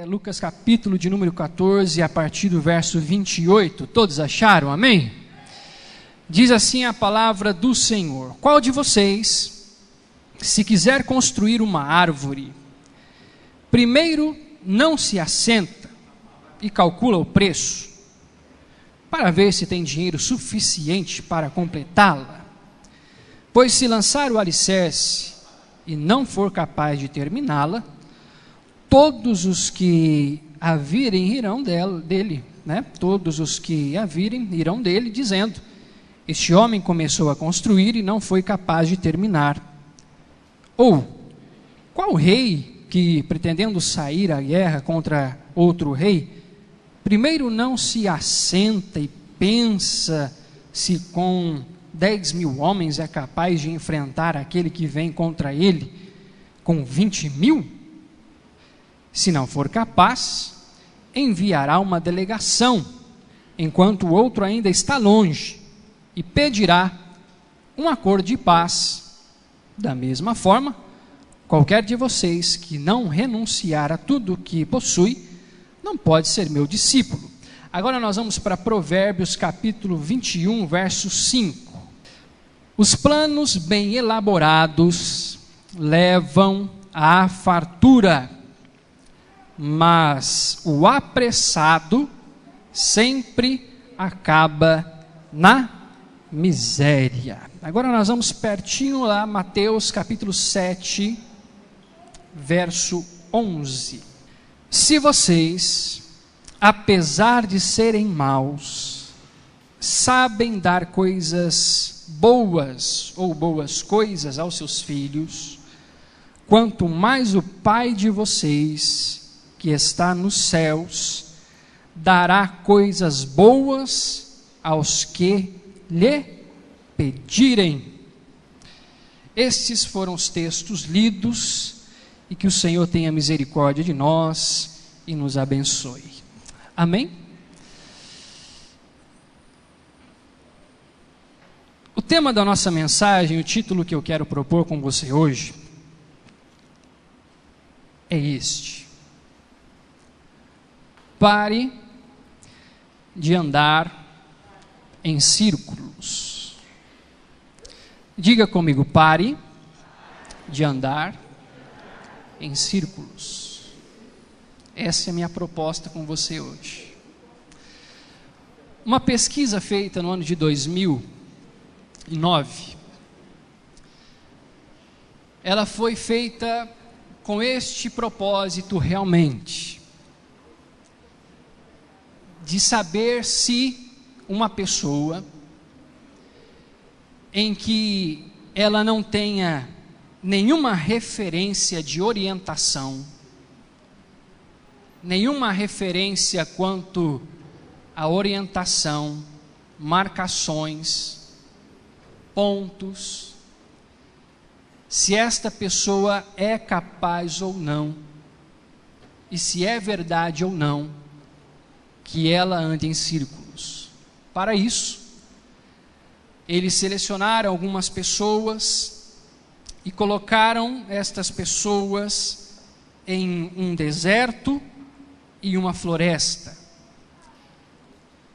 Lucas capítulo de número 14, a partir do verso 28. Todos acharam? Amém? Diz assim a palavra do Senhor: qual de vocês, se quiser construir uma árvore, primeiro não se assenta e calcula o preço, para ver se tem dinheiro suficiente para completá-la? Pois se lançar o alicerce e não for capaz de terminá-la, todos os que a virem irão dele, Todos os que a virem irão dele, dizendo: este homem começou a construir e não foi capaz de terminar. Ou, qual rei que, pretendendo sair à guerra contra outro rei, primeiro não se assenta e pensa se com 10.000 homens é capaz de enfrentar aquele que vem contra ele com 20.000? Se não for capaz, enviará uma delegação, enquanto o outro ainda está longe, e pedirá um acordo de paz. Da mesma forma, qualquer de vocês que não renunciar a tudo o que possui, não pode ser meu discípulo. Agora nós vamos para Provérbios capítulo 21, verso 5. Os planos bem elaborados levam à fartura, mas o apressado sempre acaba na miséria. Agora nós vamos pertinho lá, Mateus capítulo 7, verso 11. Se vocês, apesar de serem maus, sabem dar coisas boas ou boas coisas aos seus filhos, quanto mais o Pai de vocês, que está nos céus, dará coisas boas aos que lhe pedirem. Estes foram os textos lidos, e que o Senhor tenha misericórdia de nós e nos abençoe. Amém? O tema da nossa mensagem, o título que eu quero propor com você hoje, é este: pare de andar em círculos. Diga comigo: pare de andar em círculos. Essa é a minha proposta com você hoje. Uma pesquisa feita no ano de 2009, ela foi feita com este propósito realmente, de saber se uma pessoa em que ela não tenha nenhuma referência de orientação, nenhuma referência quanto a orientação, marcações, pontos, se esta pessoa é capaz ou não, e se é verdade ou não, que ela ande em círculos. Para isso, eles selecionaram algumas pessoas e colocaram estas pessoas em um deserto e uma floresta.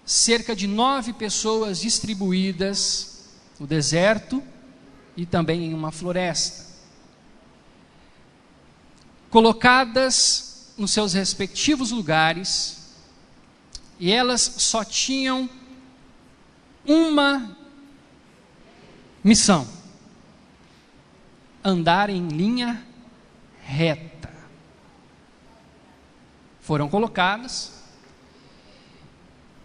Cerca de 9 pessoas distribuídas no deserto e também em uma floresta, colocadas nos seus respectivos lugares, e elas só tinham uma missão: andar em linha reta. Foram colocadas,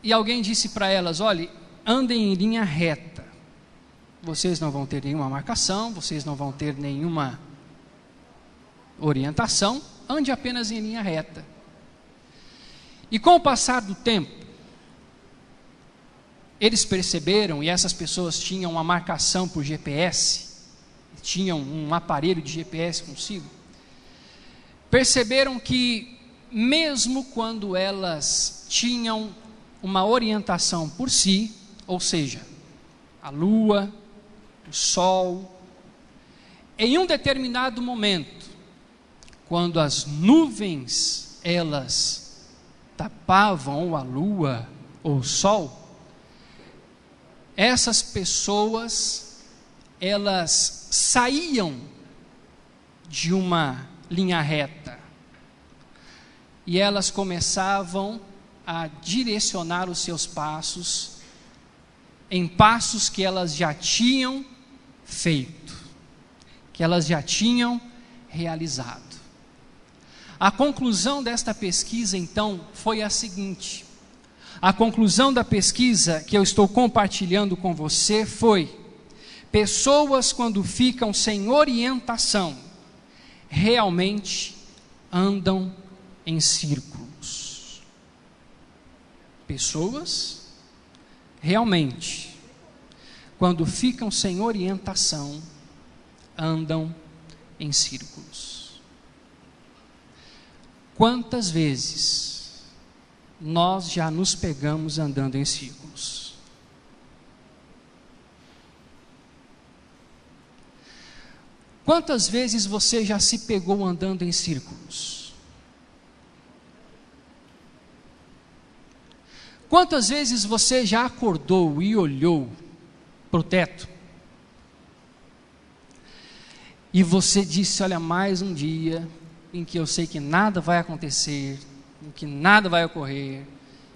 e alguém disse para elas: olhe, andem em linha reta, vocês não vão ter nenhuma marcação, vocês não vão ter nenhuma orientação, ande apenas em linha reta. E com o passar do tempo, eles perceberam, e essas pessoas tinham uma marcação por GPS, tinham um aparelho de GPS consigo, perceberam que mesmo quando elas tinham uma orientação por si, ou seja, a lua, o sol, em um determinado momento, quando as nuvens elas tapavam ou a lua ou o sol, essas pessoas, elas saíam de uma linha reta e elas começavam a direcionar os seus passos em passos que elas já tinham feito, que elas já tinham realizado. A conclusão desta pesquisa, então, foi a seguinte: a conclusão da pesquisa que eu estou compartilhando com você foi: pessoas, quando ficam sem orientação, realmente andam em círculos. Pessoas, realmente, quando ficam sem orientação, andam em círculos. Quantas vezes nós já nos pegamos andando em círculos? Quantas vezes você já se pegou andando em círculos? Quantas vezes você já acordou e olhou para o teto e você disse: olha, mais um dia em que eu sei que nada vai acontecer, em que nada vai ocorrer,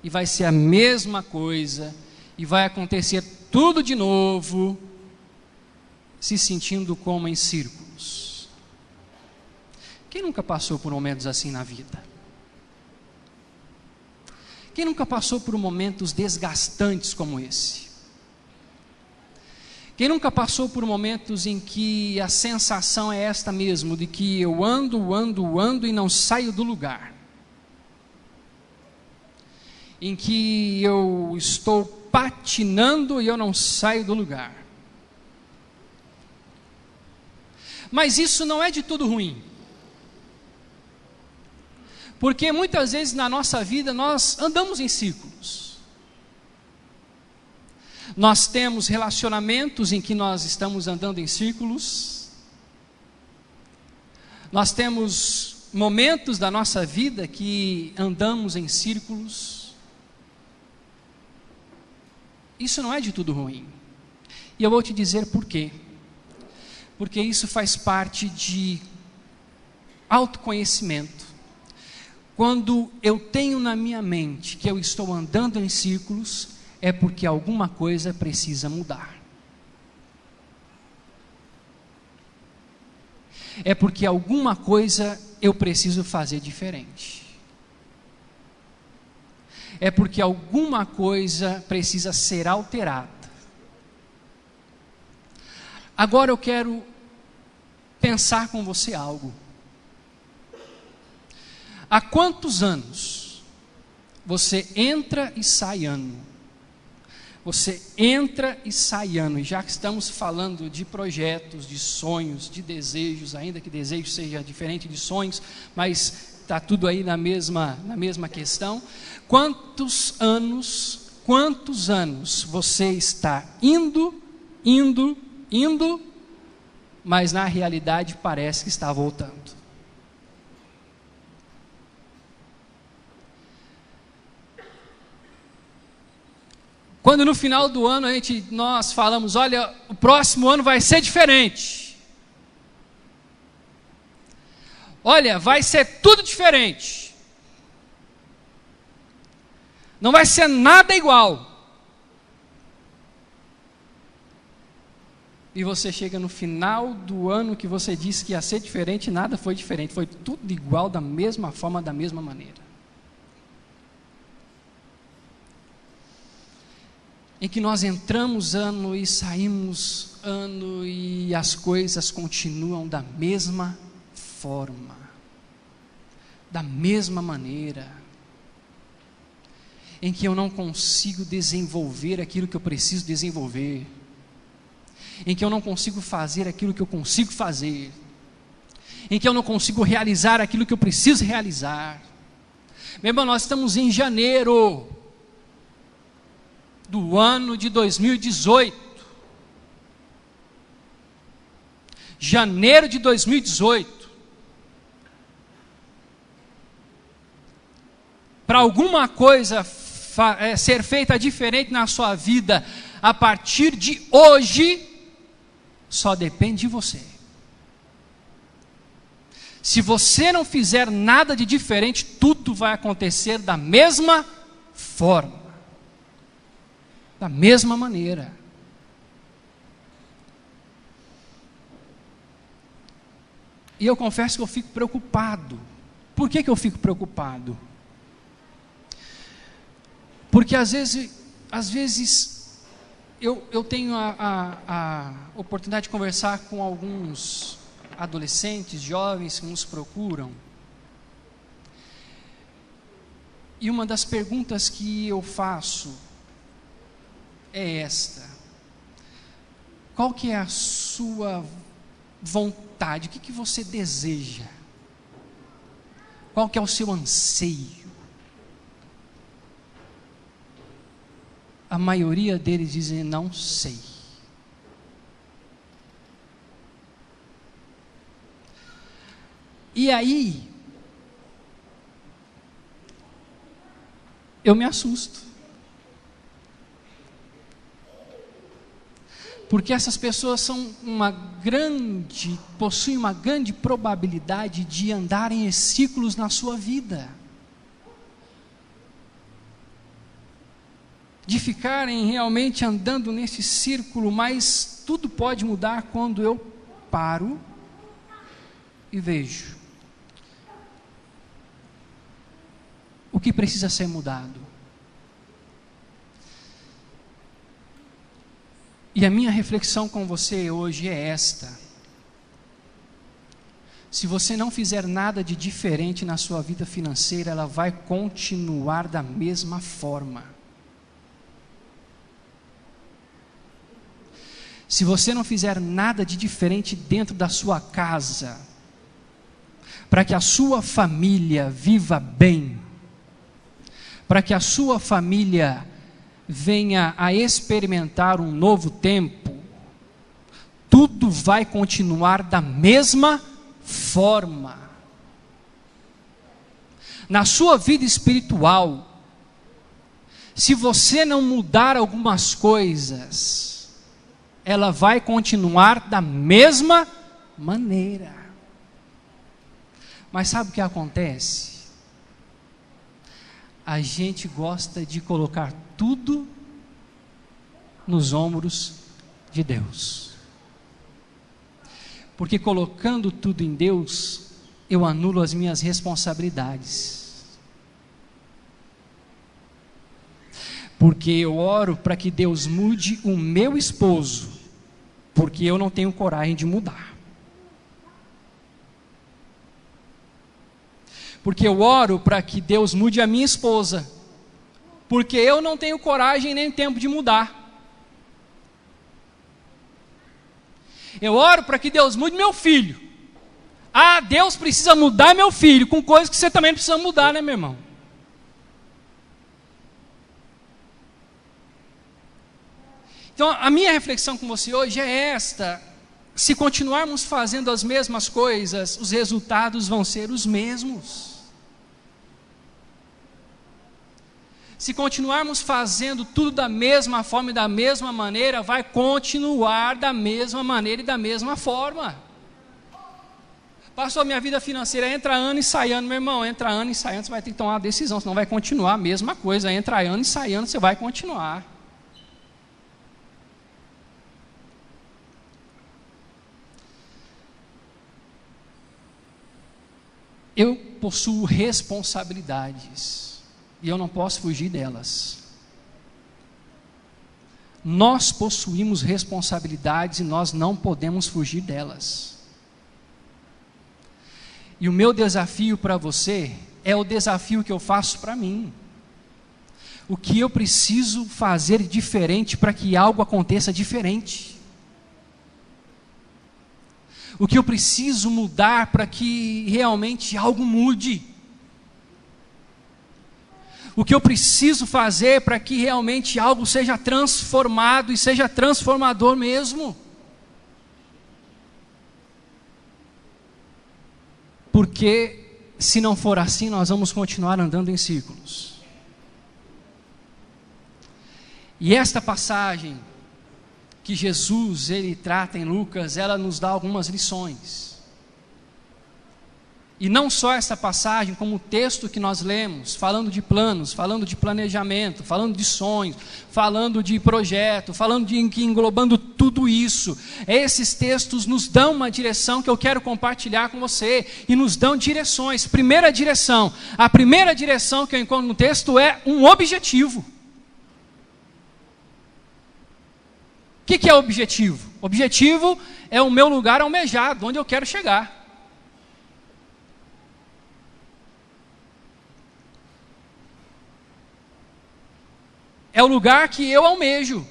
e vai ser a mesma coisa, e vai acontecer tudo de novo, se sentindo como em círculos? Quem nunca passou por momentos assim na vida? Quem nunca passou por momentos desgastantes como esse? Quem nunca passou por momentos em que a sensação é esta mesmo, de que eu ando e não saio do lugar? Em que eu estou patinando e eu não saio do lugar? Mas isso não é de tudo ruim. Porque muitas vezes na nossa vida nós andamos em círculos. Nós temos relacionamentos em que nós estamos andando em círculos. Nós temos momentos da nossa vida que andamos em círculos. Isso não é de tudo ruim. E eu vou te dizer por quê. Porque isso faz parte de autoconhecimento. Quando eu tenho na minha mente que eu estou andando em círculos, é porque alguma coisa precisa mudar. É porque alguma coisa eu preciso fazer diferente. É porque alguma coisa precisa ser alterada. Agora eu quero pensar com você algo. Há quantos anos você entra e sai ano? Você entra e sai ano, e já que estamos falando de projetos, de sonhos, de desejos, ainda que desejo seja diferente de sonhos, mas está tudo aí na mesma questão. Quantos anos você está indo, mas na realidade parece que está voltando? Quando no final do ano nós falamos: olha, o próximo ano vai ser diferente. Olha, vai ser tudo diferente. Não vai ser nada igual. E você chega no final do ano que você disse que ia ser diferente, e nada foi diferente. Foi tudo igual, da mesma forma, da mesma maneira. Em que nós entramos ano e saímos ano e as coisas continuam da mesma forma, da mesma maneira, em que eu não consigo desenvolver aquilo que eu preciso desenvolver, em que eu não consigo fazer aquilo que eu consigo fazer, em que eu não consigo realizar aquilo que eu preciso realizar. Meu irmão, nós estamos em janeiro do ano de 2018, janeiro de 2018, para alguma coisa ser feita diferente na sua vida, a partir de hoje, só depende de você. Se você não fizer nada de diferente, tudo vai acontecer da mesma forma, da mesma maneira. E eu confesso que eu fico preocupado. Por que eu fico preocupado? Porque às vezes eu tenho a oportunidade de conversar com alguns adolescentes, jovens que nos procuram. E uma das perguntas que eu faço é esta: qual que é a sua vontade? O que você deseja? Qual que é o seu anseio? A maioria deles dizem: não sei. E aí, eu me assusto. Porque essas pessoas possuem uma grande probabilidade de andarem em ciclos na sua vida. De ficarem realmente andando nesse círculo, mas tudo pode mudar quando eu paro e vejo o que precisa ser mudado. E a minha reflexão com você hoje é esta: se você não fizer nada de diferente na sua vida financeira, ela vai continuar da mesma forma. Se você não fizer nada de diferente dentro da sua casa, para que a sua família viva bem, para que a sua família venha a experimentar um novo tempo, tudo vai continuar da mesma forma. Na sua vida espiritual, se você não mudar algumas coisas, ela vai continuar da mesma maneira. Mas sabe o que acontece? A gente gosta de colocar tudo nos ombros de Deus. Porque colocando tudo em Deus, eu anulo as minhas responsabilidades. Porque eu oro para que Deus mude o meu esposo, porque eu não tenho coragem de mudar. Porque eu oro para que Deus mude a minha esposa, porque eu não tenho coragem nem tempo de mudar. Eu oro para que Deus mude meu filho. Ah, Deus precisa mudar meu filho, com coisas que você também precisa mudar, né, meu irmão? Então, a minha reflexão com você hoje é esta: se continuarmos fazendo as mesmas coisas, os resultados vão ser os mesmos. Se continuarmos fazendo tudo da mesma forma e da mesma maneira, vai continuar da mesma maneira e da mesma forma. Pastor, minha vida financeira entra ano e sai ano, meu irmão, entra ano e sai ano, você vai ter que tomar uma decisão, senão vai continuar a mesma coisa, entra ano e sai ano, você vai continuar. Eu possuo responsabilidades e eu não posso fugir delas. Nós possuímos responsabilidades e nós não podemos fugir delas. E o meu desafio para você é o desafio que eu faço para mim. O que eu preciso fazer diferente para que algo aconteça diferente? O que eu preciso mudar para que realmente algo mude? O que eu preciso fazer para que realmente algo seja transformado e seja transformador mesmo? Porque Se não for assim, nós vamos continuar andando em círculos. E esta passagem que Jesus ele trata em Lucas, ela nos dá algumas lições. E não só essa passagem, como o texto que nós lemos, falando de planos, falando de planejamento, falando de sonhos, falando de projeto, englobando tudo isso. Esses textos nos dão uma direção que eu quero compartilhar com você, e nos dão direções. A primeira direção que eu encontro no texto é um objetivo. O que é objetivo? Objetivo é o meu lugar almejado, onde eu quero chegar. É o lugar que eu almejo.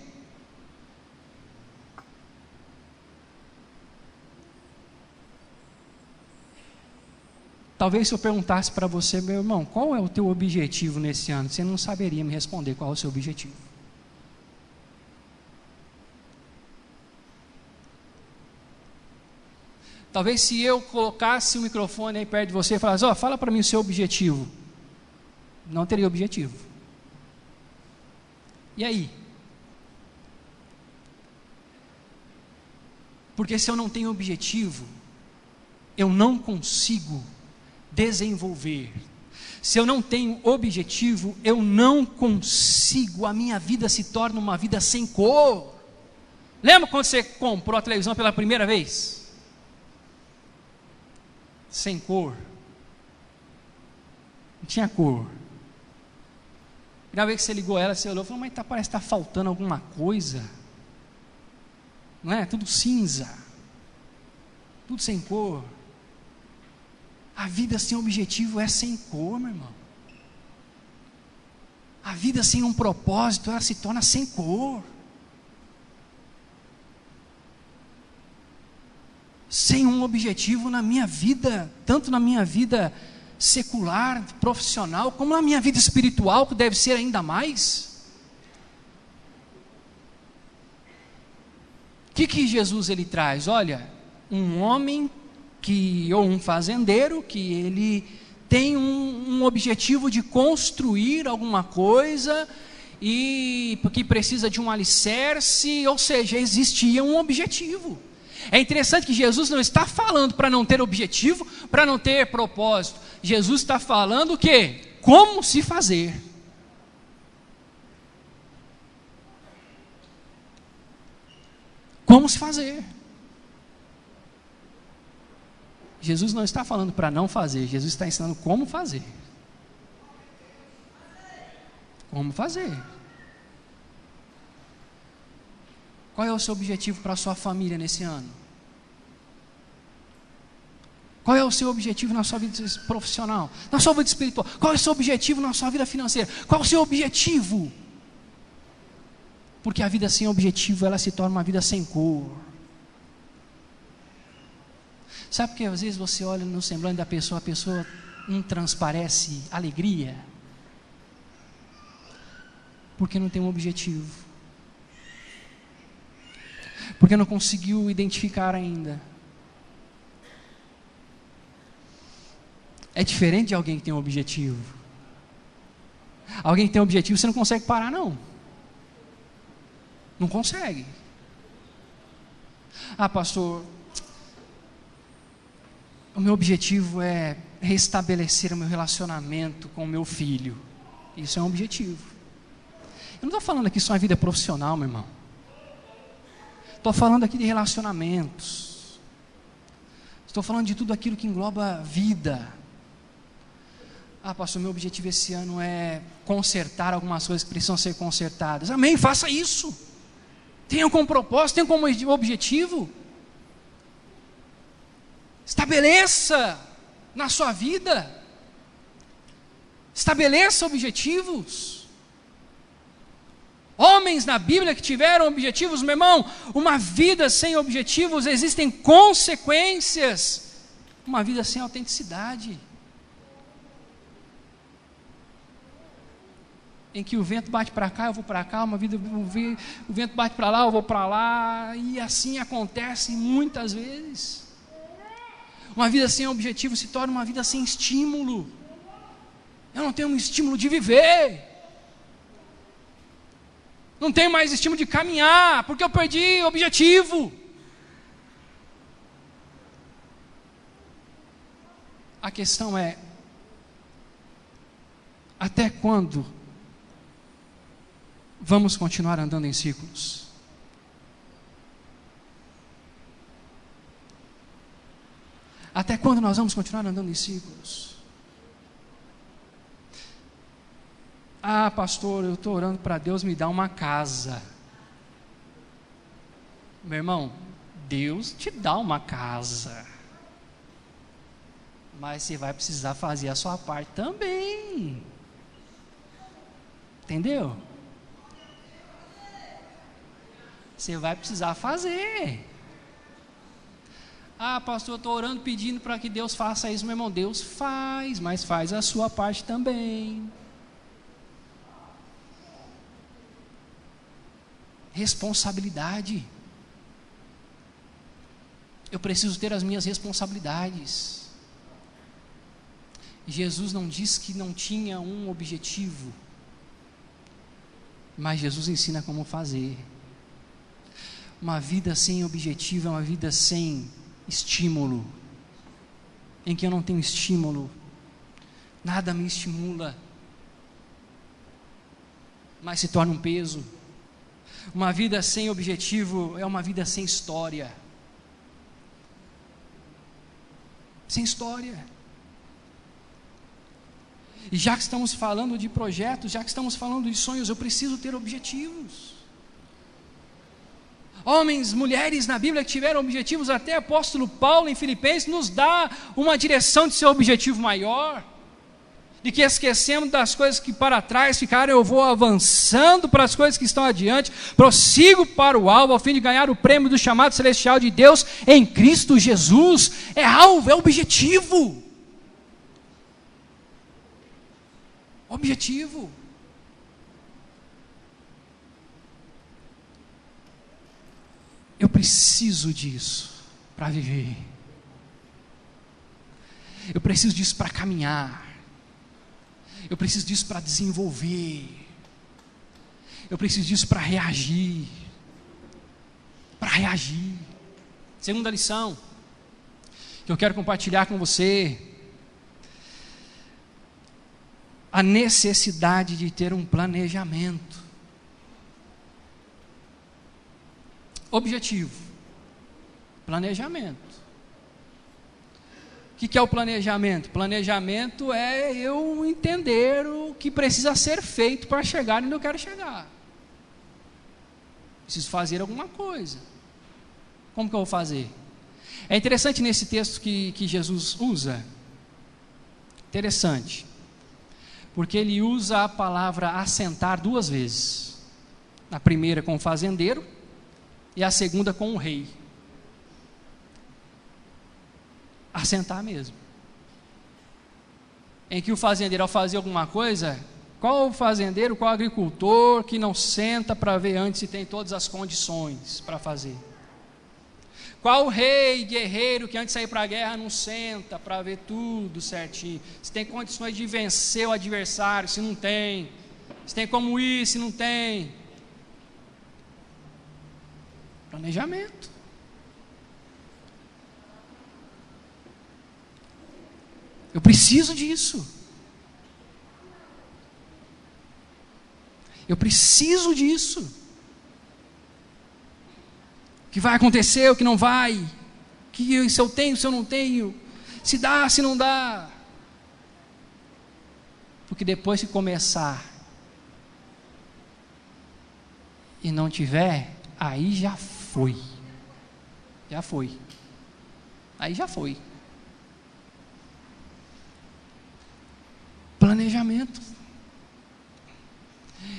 Talvez se eu perguntasse para você, meu irmão, qual é o teu objetivo nesse ano? Você não saberia me responder qual é o seu objetivo. Talvez se eu colocasse o microfone aí perto de você e falasse, fala para mim o seu objetivo. Não teria objetivo. E aí? Porque se eu não tenho objetivo, eu não consigo desenvolver. Se eu não tenho objetivo, eu não consigo, a minha vida se torna uma vida sem cor. Lembra quando você comprou a televisão pela primeira vez? Sem cor. Não tinha cor. Na vez que você ligou ela, você olhou e falou, mas parece que está faltando alguma coisa. Não é? Tudo cinza. Tudo sem cor. A vida sem objetivo é sem cor, meu irmão. A vida sem um propósito, ela se torna sem cor. Sem um objetivo na minha vida, tanto na minha vida secular, profissional, como na minha vida espiritual, que deve ser ainda mais. O que Jesus ele traz? Olha, um homem ou um fazendeiro que ele tem um objetivo de construir alguma coisa e porque precisa de um alicerce, ou seja, existia um objetivo. É interessante que Jesus não está falando para não ter objetivo, para não ter propósito. Jesus está falando o quê? Como se fazer. Como se fazer. Jesus não está falando para não fazer, Jesus está ensinando como fazer. Como fazer. Qual é o seu objetivo para a sua família nesse ano? Qual é o seu objetivo na sua vida profissional? Na sua vida espiritual? Qual é o seu objetivo na sua vida financeira? Qual é o seu objetivo? Porque a vida sem objetivo, ela se torna uma vida sem cor. Sabe porque às vezes você olha no semblante da pessoa, a pessoa não transparece alegria? Porque não tem um objetivo. Porque não conseguiu identificar ainda. É diferente de alguém que tem um objetivo. Alguém que tem um objetivo, você não consegue parar, não. Não consegue. Ah, pastor, o meu objetivo é restabelecer o meu relacionamento com o meu filho. Isso é um objetivo. Eu não estou falando aqui só de vida profissional, meu irmão. Estou falando aqui de relacionamentos. Estou falando de tudo aquilo que engloba a vida. Ah, pastor, meu objetivo esse ano é consertar algumas coisas que precisam ser consertadas. Amém, faça isso. Tenha como propósito, tenha como objetivo. Estabeleça na sua vida. Estabeleça objetivos. Homens na Bíblia que tiveram objetivos, meu irmão, uma vida sem objetivos, existem consequências. Uma vida sem autenticidade. Em que o vento bate para cá, eu vou para cá, o vento bate para lá, eu vou para lá, e assim acontece muitas vezes. Uma vida sem objetivo se torna uma vida sem estímulo. Eu não tenho um estímulo de viver. Não tenho mais estímulo de caminhar, porque eu perdi o objetivo. A questão é, até quando vamos continuar andando em círculos? Até quando nós vamos continuar andando em círculos? Ah, pastor, eu estou orando para Deus me dar uma casa. Meu irmão, Deus te dá uma casa, mas você vai precisar fazer a sua parte também. Entendeu? Você vai precisar fazer. Ah, pastor, eu estou orando pedindo para que Deus faça isso. Meu irmão, Deus faz, mas faz a sua parte também. Responsabilidade. Eu preciso ter as minhas responsabilidades. Jesus não diz que não tinha um objetivo, mas Jesus ensina como fazer. Uma vida sem objetivo é uma vida sem estímulo, em que eu não tenho estímulo, nada me estimula, mas se torna um peso. Uma vida sem objetivo é uma vida sem história. Sem história. E já que estamos falando de projetos, já que estamos falando de sonhos, eu preciso ter objetivos. Homens, mulheres na Bíblia que tiveram objetivos, até o apóstolo Paulo em Filipenses nos dá uma direção de seu objetivo maior, de que esquecemos das coisas que para trás ficaram, eu vou avançando para as coisas que estão adiante, prossigo para o alvo, ao fim de ganhar o prêmio do chamado celestial de Deus em Cristo Jesus. É alvo, é objetivo. Objetivo. Eu preciso disso para viver. Eu preciso disso para caminhar. Eu preciso disso para desenvolver. Eu preciso disso para reagir. Para reagir. Segunda lição que eu quero compartilhar com você: a necessidade de ter um planejamento. Objetivo, planejamento. O que é o planejamento? Planejamento é eu entender o que precisa ser feito para chegar onde eu quero chegar. Preciso fazer alguma coisa. Como que eu vou fazer? É interessante nesse texto que Jesus usa. Interessante. Porque ele usa a palavra assentar duas vezes. Na primeira com o fazendeiro e a segunda com o rei. Assentar mesmo. Em que o fazendeiro, ao fazer alguma coisa, qual o fazendeiro, qual o agricultor que não senta para ver antes se tem todas as condições para fazer? Qual o rei, guerreiro que antes de sair para a guerra não senta para ver tudo certinho? Se tem condições de vencer o adversário, se não tem. Se tem como ir, se não tem. Planejamento. Eu preciso disso. Eu preciso disso. O que vai acontecer, o que não vai. Que se eu tenho, se eu não tenho. Se dá, se não dá. Porque depois que começar e não tiver, aí já foi. Já foi. Aí já foi. Planejamento.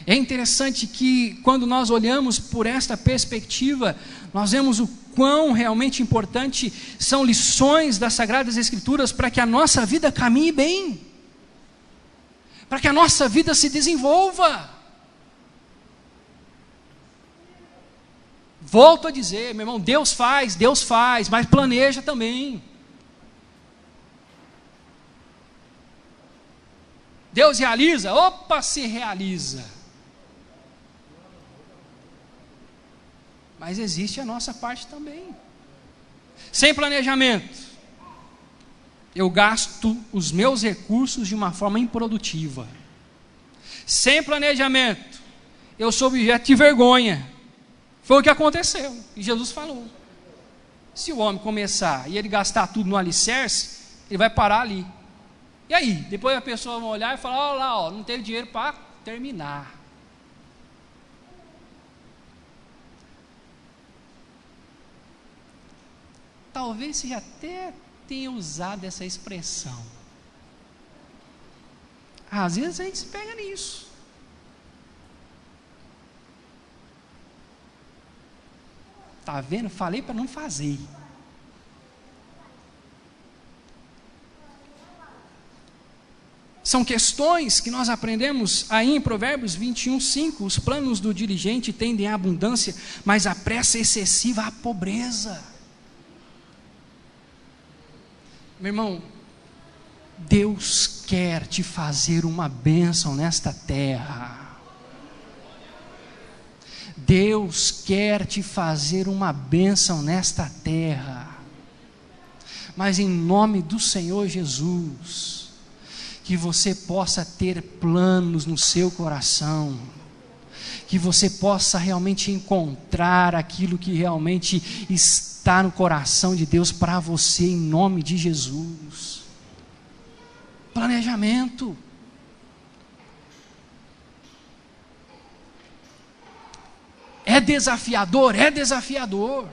É interessante que quando nós olhamos por esta perspectiva, nós vemos o quão realmente importante são lições das Sagradas Escrituras para que a nossa vida caminhe bem, para que a nossa vida se desenvolva. Volto a dizer, meu irmão, Deus faz, mas planeja também. Deus realiza? Opa, se realiza. Mas existe a nossa parte também. Sem planejamento, eu gasto os meus recursos de uma forma improdutiva. Sem planejamento, eu sou objeto de vergonha. Foi o que aconteceu, e Jesus falou. Se o homem começar e ele gastar tudo no alicerce, ele vai parar ali. E aí? Depois a pessoa vai olhar e falar, olha lá, não teve dinheiro para terminar. Talvez você já até tenha usado essa expressão. Às vezes a gente se pega nisso. Está vendo? Falei para não fazer. São questões que nós aprendemos aí em Provérbios 21:5. Os planos do diligente tendem à abundância, mas a pressa excessiva à pobreza. Meu irmão, Deus quer te fazer uma bênção nesta terra. Deus quer te fazer uma bênção nesta terra. Mas em nome do Senhor Jesus, que você possa ter planos no seu coração, que você possa realmente encontrar aquilo que realmente está no coração de Deus para você, em nome de Jesus. Planejamento. É desafiador, é desafiador.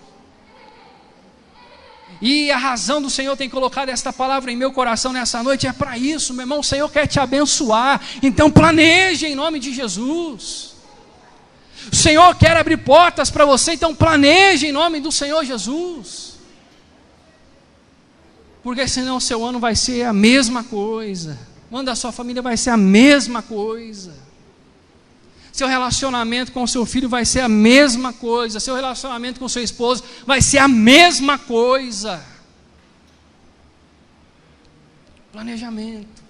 E a razão do Senhor tem colocado esta palavra em meu coração nessa noite é para isso, meu irmão. O Senhor quer te abençoar, então planeje em nome de Jesus. O Senhor quer abrir portas para você, então planeje em nome do Senhor Jesus. Porque senão o seu ano vai ser a mesma coisa, o ano da sua família vai ser a mesma coisa, seu relacionamento com o seu filho vai ser a mesma coisa, seu relacionamento com o seu esposo vai ser a mesma coisa. Planejamento.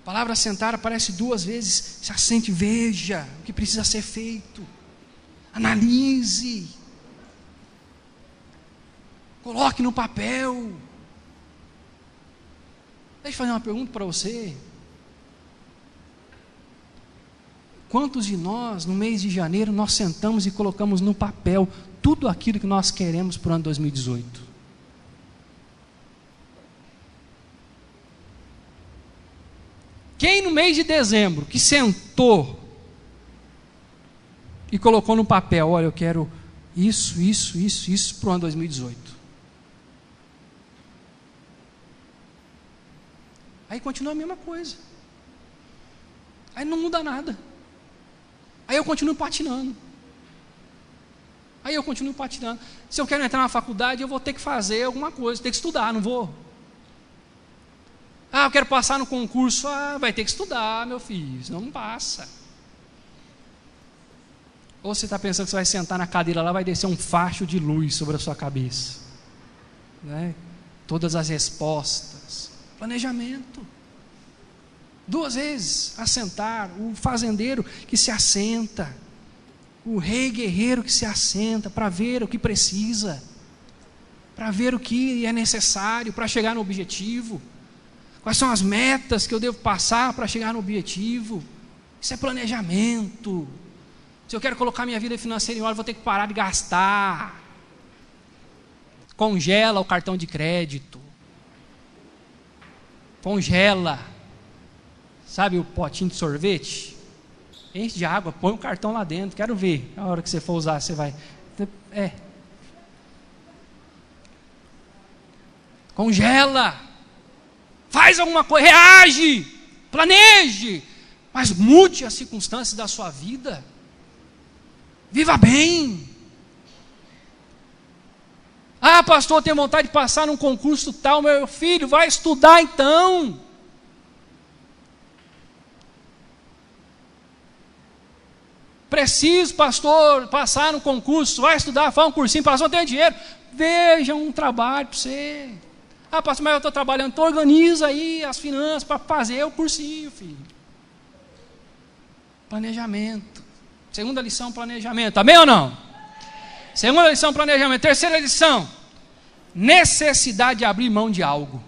A palavra sentar aparece 2 vezes. Se assente e veja o que precisa ser feito. Analise. Coloque no papel. Deixa eu fazer uma pergunta para você. Quantos de nós, no mês de janeiro, nós sentamos e colocamos no papel tudo aquilo que nós queremos para o ano 2018? Quem no mês de dezembro, que sentou e colocou no papel, olha, eu quero isso para o ano 2018. Aí continua a mesma coisa. Aí não muda nada. Aí eu continuo patinando. Se eu quero entrar na faculdade, eu vou ter que fazer alguma coisa, ter que estudar, não vou. Eu quero passar no concurso, vai ter que estudar, meu filho, senão não passa. Ou você está pensando que você vai sentar na cadeira lá, vai descer um facho de luz sobre a sua cabeça, né? Todas as respostas. Planejamento. 2 vezes, assentar, o fazendeiro que se assenta, o rei guerreiro que se assenta para ver o que precisa, para ver o que é necessário para chegar no objetivo, quais são as metas que eu devo passar para chegar no objetivo. Isso é planejamento. Se eu quero colocar minha vida financeira em ordem, vou ter que parar de gastar. Congela o cartão de crédito, congela. Sabe o potinho de sorvete? Enche de água, põe o cartão lá dentro. Quero ver. A hora que você for usar, você vai. Congela. Faz alguma coisa. Reage. Planeje. Mas mude as circunstâncias da sua vida. Viva bem. Pastor, eu tenho vontade de passar num concurso tal. Meu filho, vai estudar então. Preciso, pastor, passar no concurso, vai estudar, faz um cursinho, pastor, não tem dinheiro. Veja um trabalho para você. Ah, pastor, mas eu estou trabalhando, então organiza aí as finanças para fazer o cursinho, filho. Planejamento. Segunda lição, planejamento. Amém ou não? Segunda lição, planejamento. Terceira lição, necessidade de abrir mão de algo.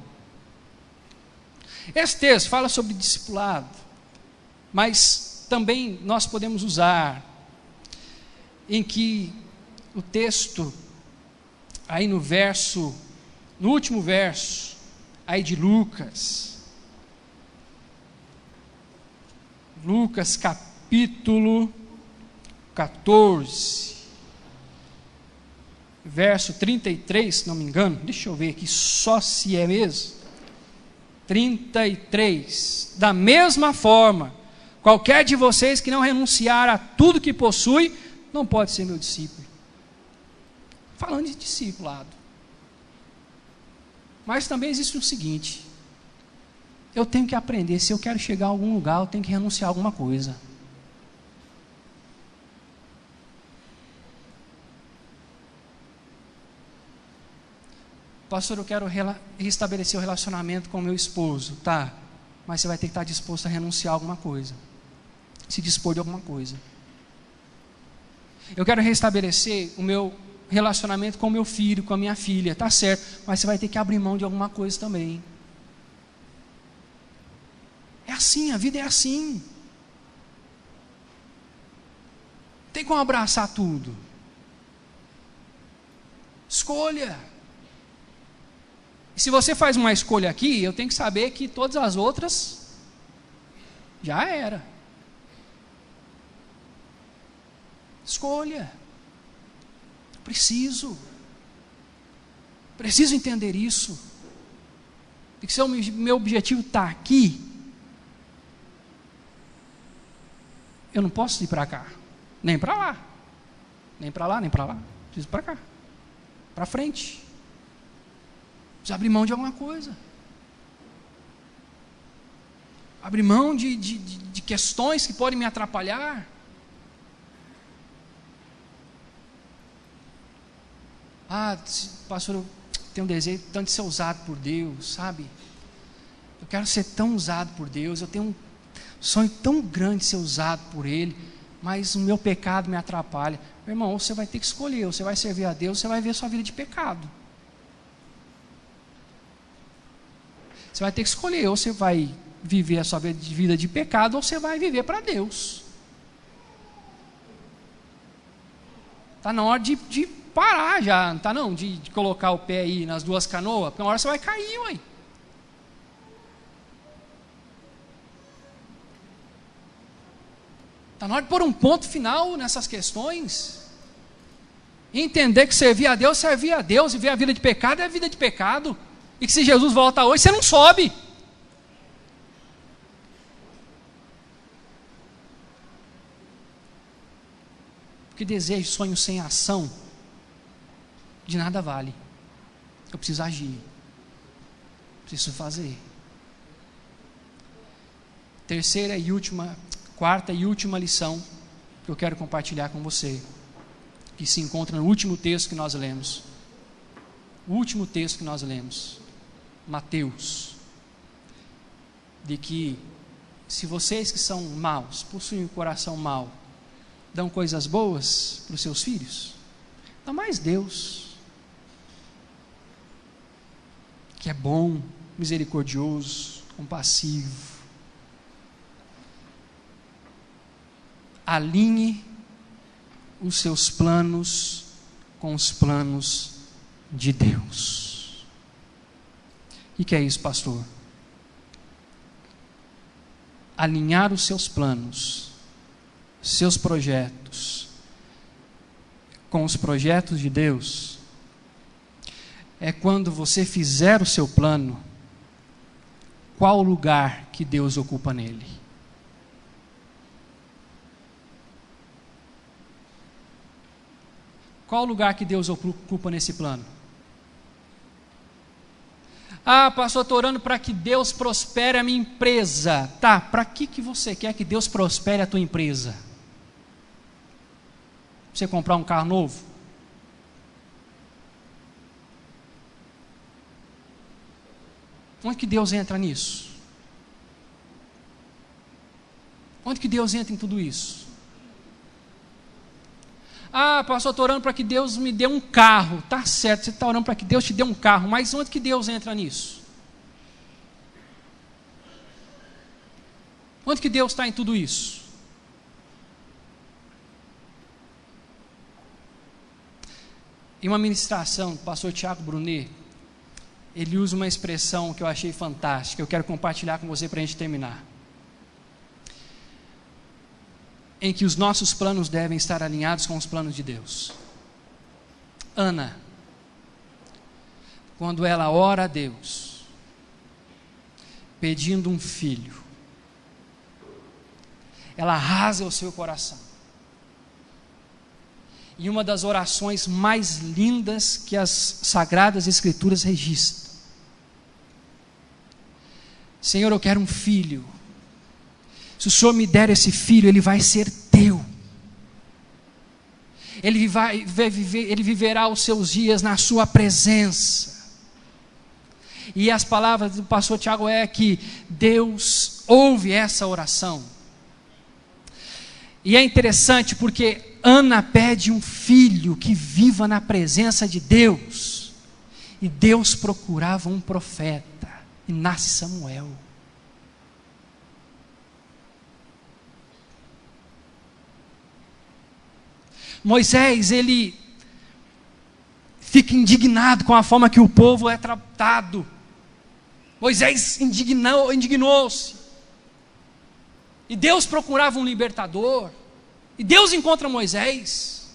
Esse texto fala sobre discipulado, mas também nós podemos usar em que o texto, aí no último verso, aí de Lucas capítulo 14, verso 33, se não me engano, deixa eu ver aqui só se é mesmo, 33, da mesma forma, qualquer de vocês que não renunciar a tudo que possui, não pode ser meu discípulo. Falando de discipulado. Mas também existe o seguinte, eu tenho que aprender, se eu quero chegar a algum lugar, eu tenho que renunciar a alguma coisa. Pastor, eu quero restabelecer o relacionamento com o meu esposo. Tá, mas você vai ter que estar disposto a renunciar a alguma coisa. Se dispor de alguma coisa. Eu quero restabelecer o meu relacionamento com o meu filho, com a minha filha. Tá certo, mas você vai ter que abrir mão de alguma coisa também. É assim, a vida é assim. Tem como abraçar tudo. Escolha. E se você faz uma escolha aqui, eu tenho que saber que todas as outras já era. Escolha. Preciso entender isso. Porque se o meu objetivo está aqui, eu não posso ir para cá, nem para lá, nem para lá, nem para lá. Preciso ir para cá, para frente. Preciso abrir mão de alguma coisa. Abrir mão de questões que podem me atrapalhar. Ah, pastor, eu tenho um desejo tanto de ser usado por Deus, sabe? Eu quero ser tão usado por Deus, eu tenho um sonho tão grande de ser usado por Ele, mas o meu pecado me atrapalha. Meu irmão, você vai ter que escolher, ou você vai servir a Deus, ou você vai viver sua vida de pecado. Você vai ter que escolher, ou você vai viver a sua vida de pecado, ou você vai viver para Deus. Está na hora de parar já, não está não? De colocar o pé aí nas duas canoas, porque uma hora você vai cair, ué. Está na hora de pôr um ponto final nessas questões. E entender que servir a Deus, e ver a vida de pecado é a vida de pecado. E que se Jesus volta hoje, você não sobe. Porque desejo, sonho sem ação, de nada vale. Eu preciso agir. Preciso fazer. Quarta e última lição que eu quero compartilhar com você, que se encontra no último texto que nós lemos. O último texto que nós lemos, Mateus, de que se vocês que são maus, possuem um coração mau, dão coisas boas para os seus filhos, dá mais Deus, que é bom, misericordioso, compassivo. Alinhe os seus planos com os planos de Deus. O que é isso, pastor? Alinhar os seus planos, seus projetos com os projetos de Deus é quando você fizer o seu plano, qual o lugar que Deus ocupa nele? Qual o lugar que Deus ocupa nesse plano? Ah, pastor, estou orando para que Deus prospere a minha empresa. Tá, para que você quer que Deus prospere a tua empresa? Você comprar um carro novo? Onde que Deus entra nisso? Onde que Deus entra em tudo isso? Ah, pastor, eu estou orando para que Deus me dê um carro. Tá certo, você está orando para que Deus te dê um carro, mas onde que Deus entra nisso? Onde que Deus está em tudo isso? Em uma ministração do pastor Tiago Brunet, ele usa uma expressão que eu achei fantástica, eu quero compartilhar com você para a gente terminar. Em que os nossos planos devem estar alinhados com os planos de Deus. Ana, quando ela ora a Deus, pedindo um filho, ela rasga o seu coração. E uma das orações mais lindas que as Sagradas Escrituras registram: Senhor, eu quero um filho. Se o Senhor me der esse filho, ele vai ser teu. Ele viverá os seus dias na sua presença. E as palavras do pastor Tiago é que Deus ouve essa oração. E é interessante porque Ana pede um filho que viva na presença de Deus. E Deus procurava um profeta. E nasce Samuel. Moisés, ele fica indignado com a forma que o povo é tratado. Moisés indignou-se. E Deus procurava um libertador. E Deus encontra Moisés.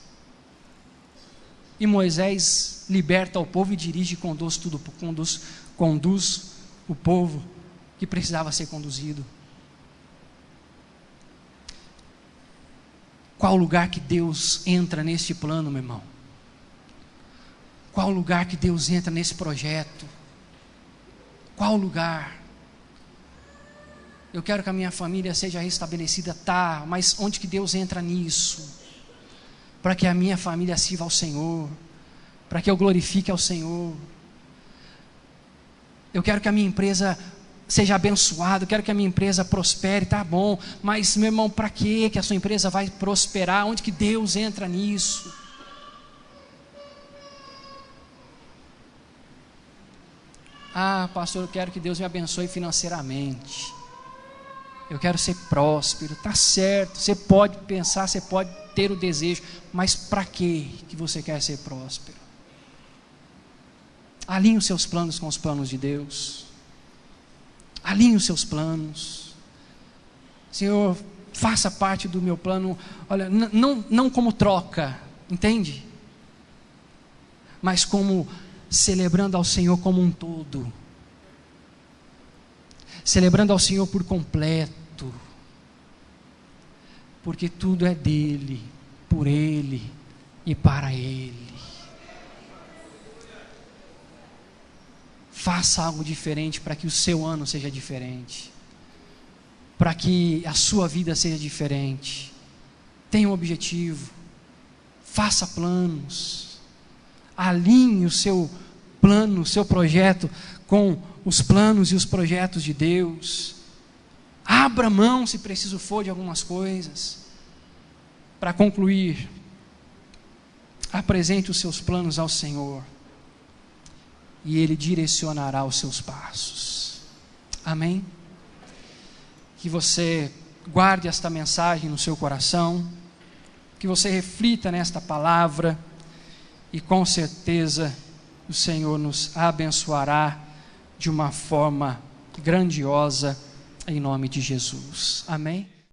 E Moisés liberta o povo e dirige e conduz o povo que precisava ser conduzido. Qual lugar que Deus entra neste plano, meu irmão? Qual lugar que Deus entra nesse projeto? Qual lugar? Eu quero que a minha família seja restabelecida, tá, mas onde que Deus entra nisso? Para que a minha família sirva ao Senhor, para que eu glorifique ao Senhor. Eu quero que a minha empresa seja abençoada, eu quero que a minha empresa prospere, tá bom, mas meu irmão, para que a sua empresa vai prosperar? Onde que Deus entra nisso? Ah, pastor, eu quero que Deus me abençoe financeiramente. Eu quero ser próspero, tá certo, você pode pensar, você pode ter o desejo, mas para que você quer ser próspero? Alinhe os seus planos com os planos de Deus. Alinhe os seus planos. Senhor, faça parte do meu plano. Olha, não como troca, entende? Mas como celebrando ao Senhor como um todo. Celebrando ao Senhor por completo. Porque tudo é dele, por ele e para ele. Faça algo diferente para que o seu ano seja diferente. Para que a sua vida seja diferente. Tenha um objetivo. Faça planos. Alinhe o seu plano, o seu projeto com os planos e os projetos de Deus. Abra mão, se preciso for, de algumas coisas. Para concluir, apresente os seus planos ao Senhor. E Ele direcionará os seus passos. Amém? Que você guarde esta mensagem no seu coração, que você reflita nesta palavra, e com certeza o Senhor nos abençoará de uma forma grandiosa, em nome de Jesus. Amém?